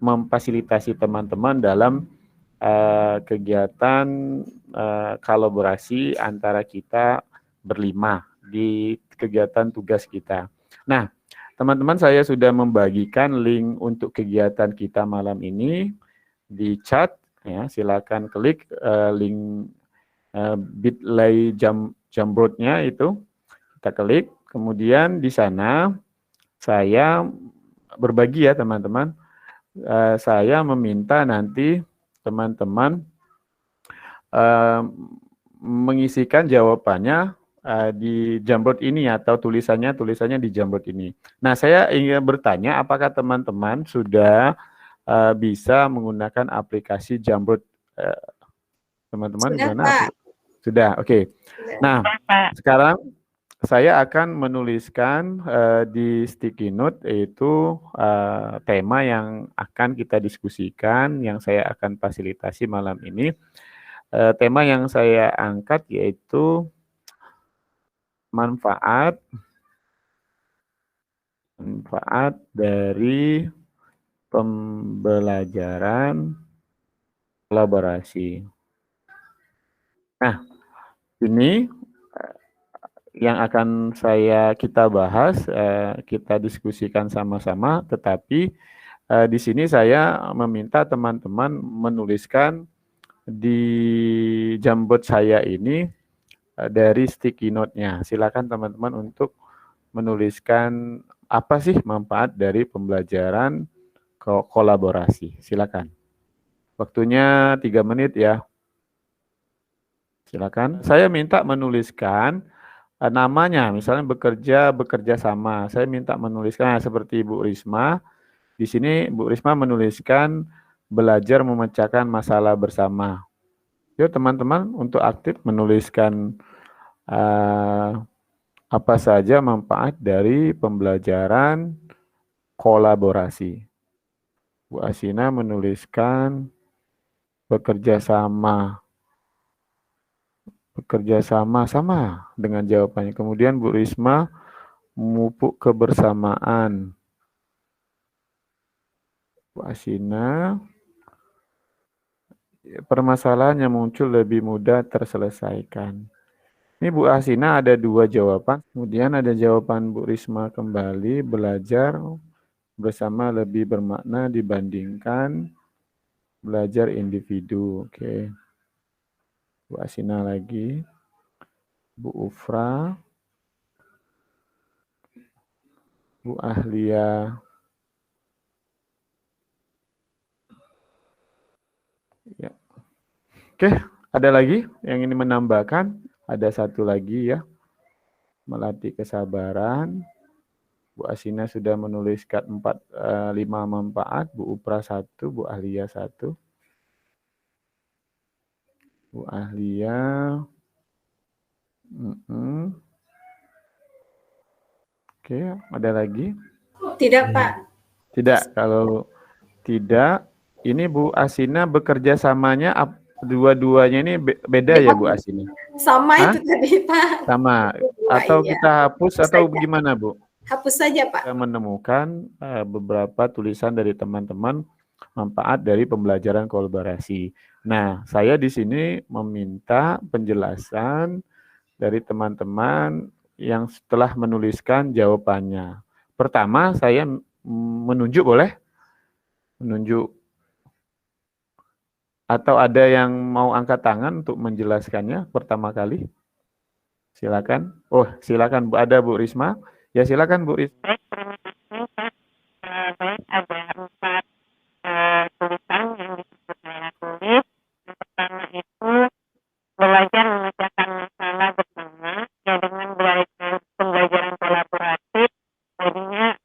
memfasilitasi teman-teman dalam kegiatan kolaborasi antara kita berlima di kegiatan tugas kita. Nah, teman-teman, saya sudah membagikan link untuk kegiatan kita malam ini di chat, ya. Silakan klik link bit.ly Jamboardnya itu, kita klik. Kemudian di sana saya berbagi ya teman-teman. Saya meminta nanti teman-teman mengisikan jawabannya di Jamboard ini atau tulisannya di Jamboard ini. Nah, saya ingin bertanya apakah teman-teman sudah bisa menggunakan aplikasi Jamboard? Teman-teman gimana? Pak. Sudah, oke. Nah, sekarang saya akan menuliskan di sticky note yaitu tema yang akan kita diskusikan, yang saya akan fasilitasi malam ini. Tema yang saya angkat yaitu manfaat dari pembelajaran kolaborasi. Nah, ini yang akan kita bahas, kita diskusikan sama-sama, tetapi di sini saya meminta teman-teman menuliskan di Jamboard saya ini dari sticky note-nya. Silakan teman-teman untuk menuliskan apa sih manfaat dari pembelajaran kolaborasi. Silakan. Waktunya 3 menit ya. Silakan. Saya minta menuliskan namanya, misalnya bekerja sama. Saya minta menuliskan seperti Bu Risma. Di sini Bu Risma menuliskan belajar memecahkan masalah bersama. Yuk teman-teman untuk aktif menuliskan apa saja manfaat dari pembelajaran kolaborasi. Bu Asina menuliskan bekerja sama sama dengan jawabannya. Kemudian Bu Risma memupuk kebersamaan. Bu Asina, permasalahan yang muncul lebih mudah terselesaikan. Ini Bu Asina ada 2 jawaban. Kemudian ada jawaban Bu Risma kembali, belajar bersama lebih bermakna dibandingkan belajar individu. Oke. Bu Asina lagi. Bu Ufra. Bu Ahlia. Ya. Oke, ada lagi yang ingin menambahkan? Ada satu lagi ya. Melatih kesabaran. Bu Asina sudah menuliskan 5 manfaat, Bu Ufra 1, Bu Ahlia 1. Bu Ahlia. Oke, ada lagi? Tidak, Pak. Tidak, kalau tidak, ini Bu Asina bekerja samanya dua-duanya ini beda ya Bu Asina? Sama itu tadi, Pak. Sama, atau kita hapus atau bagaimana Bu? Hapus saja, Pak. Kita menemukan beberapa tulisan dari teman-teman manfaat dari pembelajaran kolaborasi. Nah, saya di sini meminta penjelasan dari teman-teman yang setelah menuliskan jawabannya. Pertama, saya menunjuk boleh? Menunjuk. Atau ada yang mau angkat tangan untuk menjelaskannya pertama kali? Silakan. Oh, silakan Bu, ada Bu Risma. Ya, silakan Bu Risma. Ada 4 tulisan yang disebut saya tulis. Yang pertama itu belajar memecahkan masalah bersama, ya dengan belajar pembelajaran kolaboratif, jadinya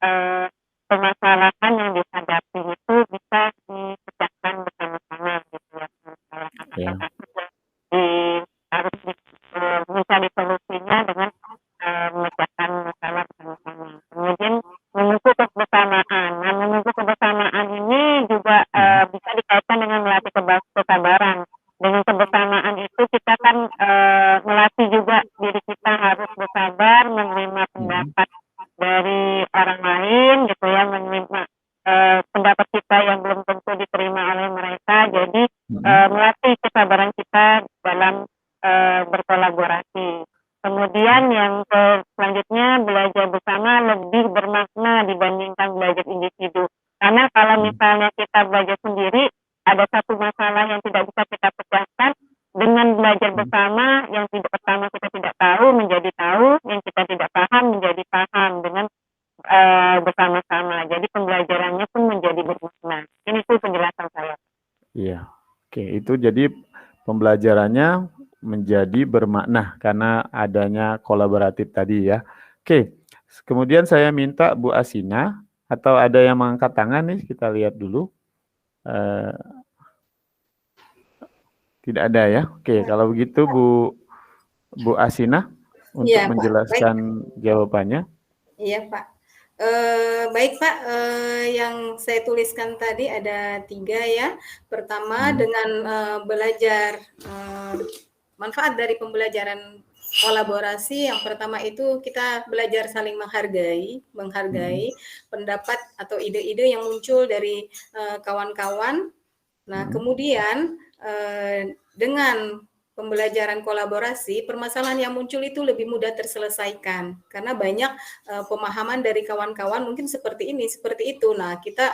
permasalahan yang dihadapi itu bisa dipecahkan bersama-sama gitu ya, permasalahan harus bisa disolusinya dengan memecahkan masalah bersama-sama. Kemudian menunggu kebersamaan. Nah, menunggu kebersamaan belum tentu diterima oleh mereka. Jadi melatih kesabaran kita dalam berkolaborasi. Kemudian yang selanjutnya, belajar bersama lebih bermakna dibandingkan belajar individu. Karena kalau misalnya kita belajar sendiri, ada satu masalah yang tidak bisa kita pecahkan. Dengan belajar bersama, yang pertama kita tidak tahu menjadi tahu, yang kita tidak paham menjadi paham dengan bersama-sama. Jadi pembelajarannya pun menjadi bermakna. Ini tuh penjelasan saya. Iya, oke. Itu jadi pembelajarannya menjadi bermakna karena adanya kolaboratif tadi ya. Oke, kemudian saya minta Bu Asina atau ada yang mengangkat tangan nih, kita lihat dulu. Tidak ada ya. Oke, kalau begitu Bu Asina untuk Iya, Pak. menjelaskan jawabannya. Iya, Pak. Baik, Pak. Yang saya tuliskan tadi ada 3 ya. Pertama dengan belajar manfaat dari pembelajaran kolaborasi. Yang pertama itu kita belajar saling menghargai pendapat atau ide-ide yang muncul dari kawan-kawan. Nah, kemudian dengan pembelajaran kolaborasi, permasalahan yang muncul itu lebih mudah terselesaikan karena banyak pemahaman dari kawan-kawan mungkin seperti ini, seperti itu. Nah, kita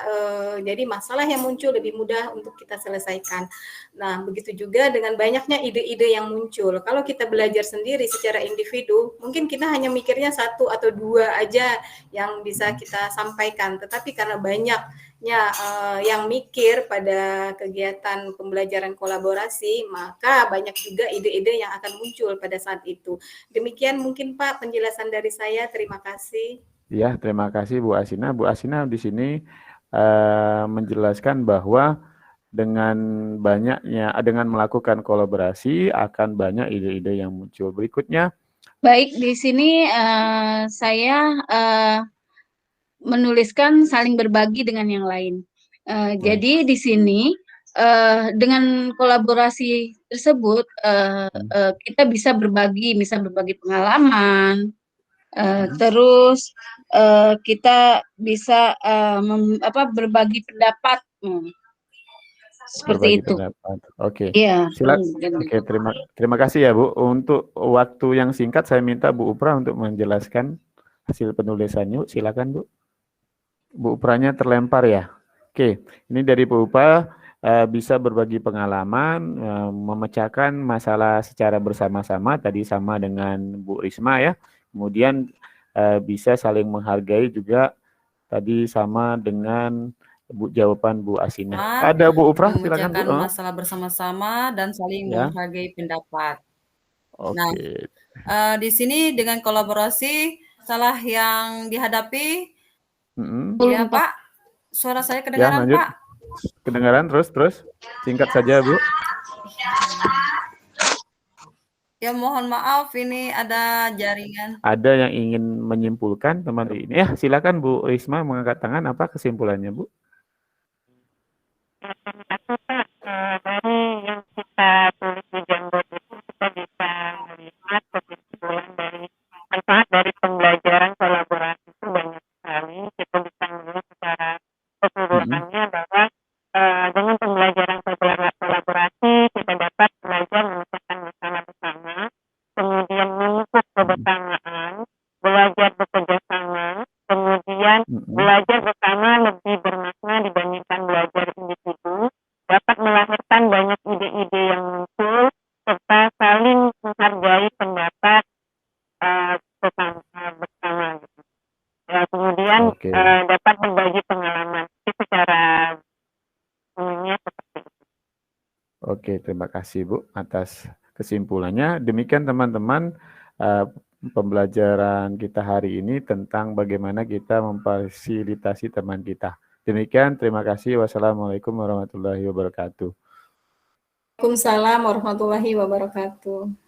jadi masalah yang muncul lebih mudah untuk kita selesaikan. Nah, begitu juga dengan banyaknya ide-ide yang muncul. Kalau kita belajar sendiri secara individu, mungkin kita hanya mikirnya 1 atau 2 aja yang bisa kita sampaikan. Tetapi karena banyaknya yang mikir pada kegiatan pembelajaran kolaborasi, maka banyak juga ide-ide yang akan muncul pada saat itu. Demikian mungkin Pak penjelasan dari saya. Terima kasih. Ya, terima kasih Bu Asina. Bu Asina di sini menjelaskan bahwa dengan melakukan kolaborasi akan banyak ide-ide yang muncul. Berikutnya. Baik, di sini saya menuliskan saling berbagi dengan yang lain. Jadi di sini dengan kolaborasi tersebut kita bisa berbagi pengalaman, terus kita bisa berbagi pendapat, seperti itu. Oke. Iya. Oke, terima kasih ya Bu. Untuk waktu yang singkat saya minta Bu Upra untuk menjelaskan hasil penulisannya. Silakan Bu. Bu Upranya terlempar ya. Oke, ini dari Bu Upra bisa berbagi pengalaman, memecahkan masalah secara bersama-sama, tadi sama dengan Bu Risma ya. Kemudian bisa saling menghargai juga, tadi sama dengan jawaban Bu Asina. Ada Bu Upra, silakan Bu. Memecahkan masalah bersama-sama dan saling menghargai pendapat. Oke. Nah, di sini dengan kolaborasi, salah yang dihadapi. Ya Pak, suara saya kedengaran ya, Pak? Kedengaran, terus. Singkat saja Bu. Ya mohon maaf, ini ada jaringan. Ada yang ingin menyimpulkan teman ini. Ya silakan Bu Risma mengangkat tangan, apa kesimpulannya Bu? Dari yang kita tulis di Jamboard itu kita bisa melihat kesimpulan dari manfaat dari pembelajaran kolaborasi itu banyak sekali. Kita bisa melihat secara keseluruhannya bahwa dengan pembelajaran kolaborasi kita dapat belajar memecahkan masalah bersama, kemudian memupuk kebersamaan, belajar bekerja sama, kemudian belajar bersama lebih bermakna dibandingkan belajar individu, dapat melahirkan banyak ide-ide yang muncul, serta saling menghargai pendapat bersama. Kemudian dapat berbagi pengalaman secara umumnya seperti itu. Oke, terima kasih Bu atas kesimpulannya. Demikian teman-teman pembelajaran kita hari ini tentang bagaimana kita memfasilitasi teman kita. Demikian, terima kasih. Wassalamualaikum warahmatullahi wabarakatuh. Waalaikumsalam warahmatullahi wabarakatuh.